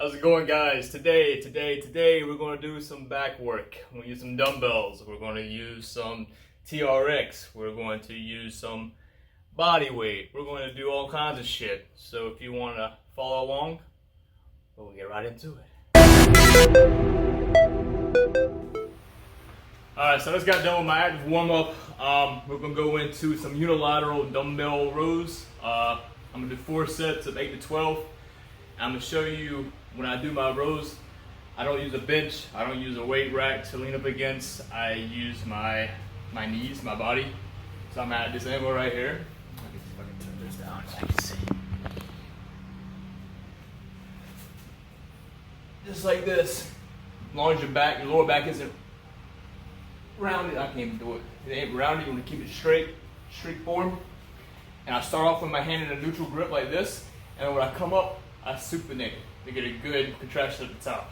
How's it going, guys? Today we're going to do some back work. We're going to use some dumbbells. We're going to use some TRX. We're going to use some body weight. We're going to do all kinds of shit. So if you want to follow along, we'll get right into it. Alright, so I just got done with my active warm-up. We're going to go into some unilateral dumbbell rows. I'm going to do 4 sets of 8 to 12. I'm going to show you when I do my rows, I don't use a bench, I don't use a weight rack to lean up against. I use my knees, my body. So I'm at this angle right here. Let me see if I can turn this down so you can see. Just like this. As long as your lower back isn't rounded, I can't even do it. If it ain't rounded, you want to keep it straight form. And I start off with my hand in a neutral grip like this, and then when I come up, I supinate to get a good contraction at the top.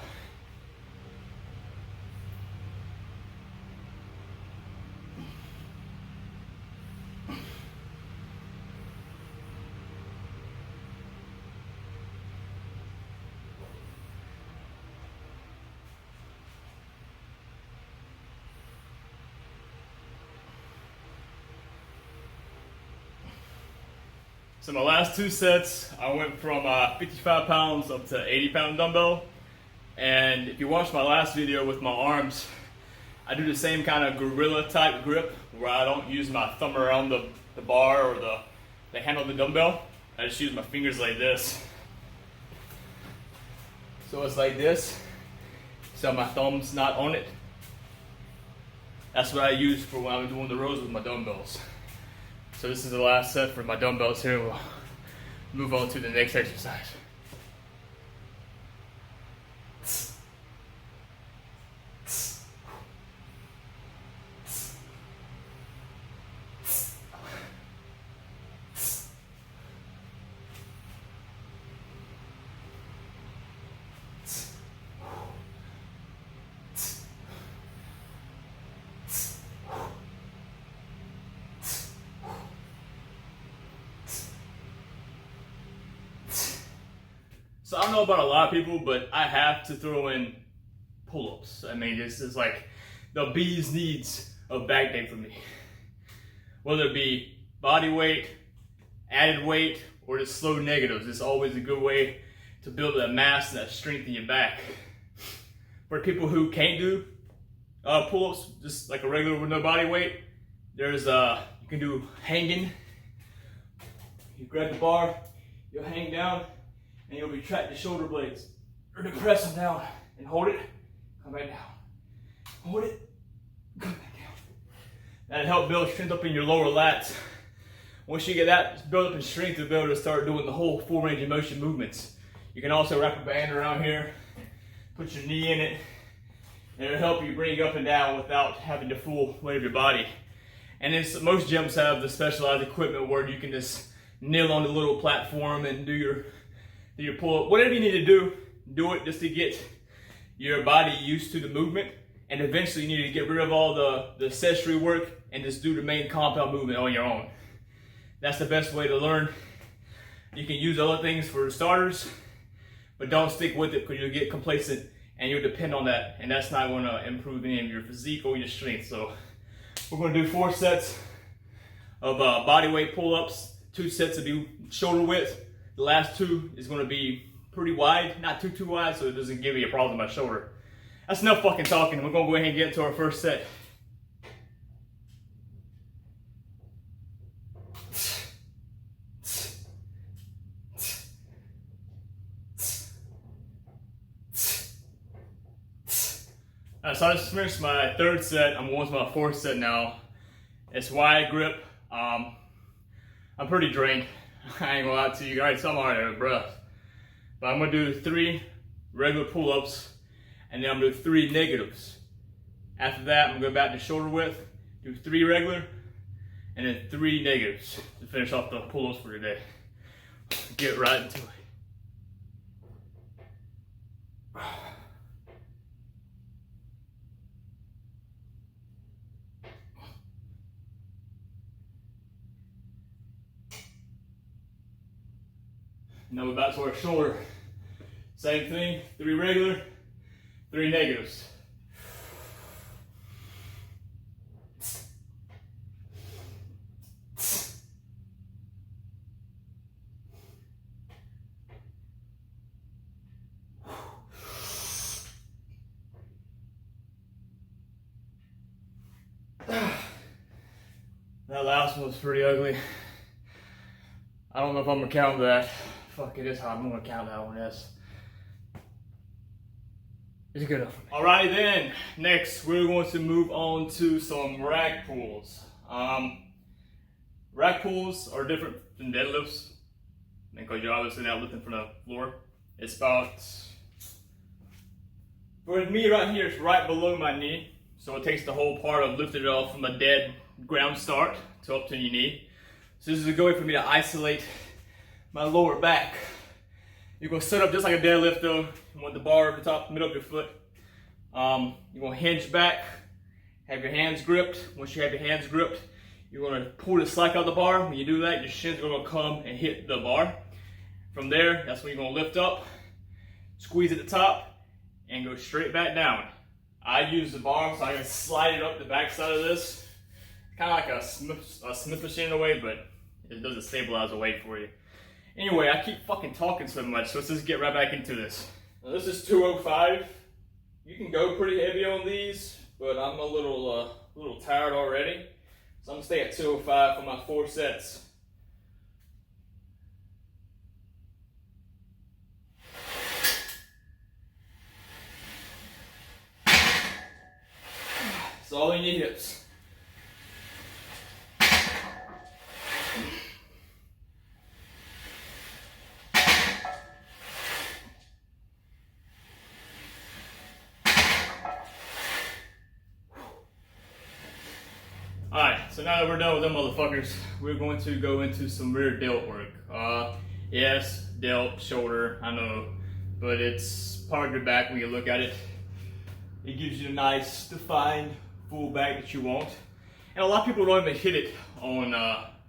So my last 2 sets, I went from 55 pounds up to 80-pound dumbbell. And if you watch my last video with my arms, I do the same kind of gorilla type grip where I don't use my thumb around the bar or the handle of the dumbbell. I just use my fingers like this. So it's like this, so my thumb's not on it. That's what I use for when I'm doing the rows with my dumbbells. So this is the last set for my dumbbells here. We'll move on to the next exercise. So I don't know about a lot of people, but I have to throw in pull-ups. I mean, this is like the bee's knees of back day for me. Whether it be body weight, added weight, or just slow negatives, it's always a good way to build that mass and that strength in your back. For people who can't do pull-ups, just like a regular with no body weight, there's you can do hanging. You grab the bar, you'll hang down, and you'll retract the shoulder blades, or depress them down, and hold it, come back down. Hold it, come back down. That'll help build strength up in your lower lats. Once you get that build up in strength, you'll be able to start doing the whole full range of motion movements. You can also wrap a band around here, put your knee in it, and it'll help you bring you up and down without having the full weight of your body. And most gyms have the specialized equipment where you can just kneel on the little platform and do your pull-up. Whatever you need to do it just to get your body used to the movement, and eventually you need to get rid of all the accessory work and just do the main compound movement on your own. That's the best way to learn. You can use other things for starters, but don't stick with it because you'll get complacent and you'll depend on that, and that's not going to improve any of your physique or your strength. So we're going to do 4 sets of body weight pull-ups. 2 sets will be shoulder width. The last 2 is going to be pretty wide, not too wide, so it doesn't give me a problem with my shoulder. That's enough fucking talking. We're going to go ahead and get into our first set. So I just finished my 3rd set. I'm going to my 4th set now. It's wide grip. I'm pretty drained. I ain't gonna lie to you guys, I'm already out of breath. But I'm gonna do 3 regular pull-ups, and then I'm gonna do 3 negatives. After that, I'm gonna go back to shoulder width, do 3 regular, and then 3 negatives to finish off the pull-ups for today. Get right into it. Now we're back to our shoulder Same thing, 3 regular, 3 negatives. That last one was pretty ugly. I don't know if I'm gonna count that. Fuck, it is hot. I'm gonna count that one, yes. It's good enough for me. Alrighty then, next we're going to move on to some rack pulls. Rack pulls are different than deadlifts because you're obviously not lifting from the floor. It's about, for me right here, it's right below my knee. So it takes the whole part of lifting it off from a dead ground start to up to your knee. So this is a good way for me to isolate my lower back. You're gonna set up just like a deadlift though. You want the bar at the top, middle of your foot. You're gonna hinge back, have your hands gripped. Once you have your hands gripped, you're gonna pull the slack out of the bar. When you do that, your shins are gonna come and hit the bar. From there, that's when you're gonna lift up, squeeze at the top, and go straight back down. I use the bar so I can slide it up the back side of this. Kind of like a Smith machine in a way, but it doesn't stabilize the weight for you. Anyway, I keep fucking talking so much, so let's just get right back into this. Now, this is 205. You can go pretty heavy on these, but I'm a little tired already. So I'm gonna stay at 205 for my 4 sets. It's all in your hips. Alright, so now that we're done with them motherfuckers, we're going to go into some rear delt work. Yes, delt, shoulder, I know, but it's part of your back when you look at it. It gives you a nice, defined, full back that you want. And a lot of people don't even hit it on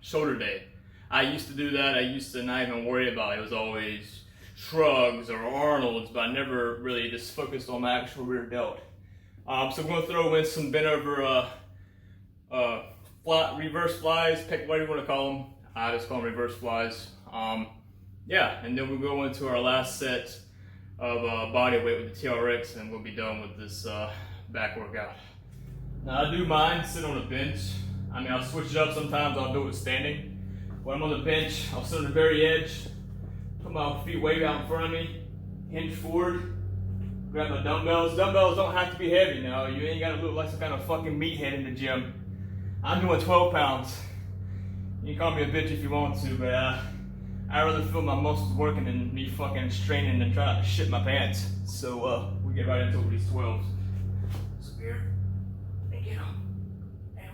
shoulder day. I used to do that. I used to not even worry about it. It was always shrugs or Arnold's, but I never really just focused on my actual rear delt. So we're going to throw in some bent over reverse flies, pick whatever you want to call them. I just call them reverse flies. Yeah, and then we'll go into our last set of body weight with the TRX, and we'll be done with this back workout. Now I do mine sit on a bench. I mean, I'll switch it up sometimes. I'll do it standing. When I'm on the bench, I'll sit on the very edge, put my feet way out in front of me, hinge forward, grab my dumbbells. Dumbbells don't have to be heavy now. You ain't gotta look like some kind of fucking meathead in the gym. I'm doing 12 pounds. You can call me a bitch if you want to, but I rather feel my muscles working than me fucking straining and trying to shit my pants. So we get right into it with these 12s. So here, and get up, down,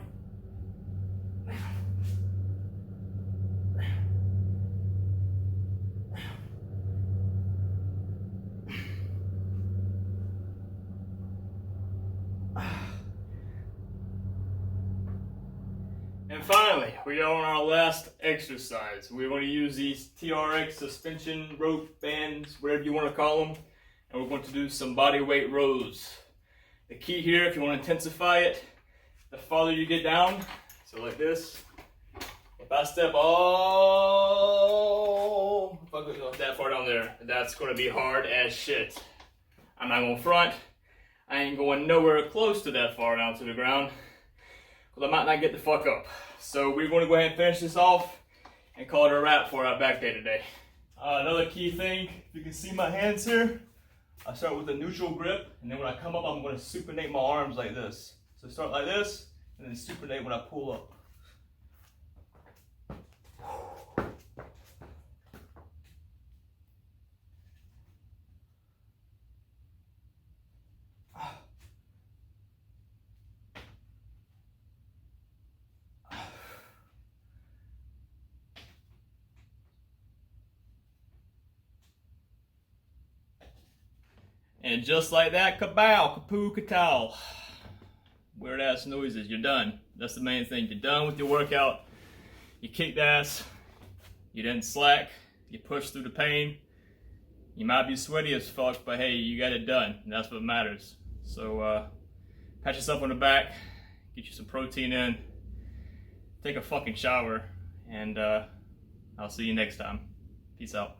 down, down, down. And finally, we are on our last exercise. We're going to use these TRX suspension rope bands, whatever you want to call them, and we're going to do some body weight rows. The key here, if you want to intensify it, the farther you get down, so like this, if I step all, if I go that far down there, that's going to be hard as shit. I'm not going front. I ain't going nowhere close to that far down to the ground, because I might not get the fuck up. So we're going to go ahead and finish this off and call it a wrap for our back day today. Another key thing, if you can see my hands here, I start with a neutral grip, and then when I come up, I'm going to supinate my arms like this. So start like this, and then supinate when I pull up. And just like that, kabow, kapoo, katow. Weird ass noises, you're done. That's the main thing. You're done with your workout. You kicked ass. You didn't slack. You pushed through the pain. You might be sweaty as fuck, but hey, you got it done. And that's what matters. So pat yourself on the back, get you some protein in, take a fucking shower, and I'll see you next time. Peace out.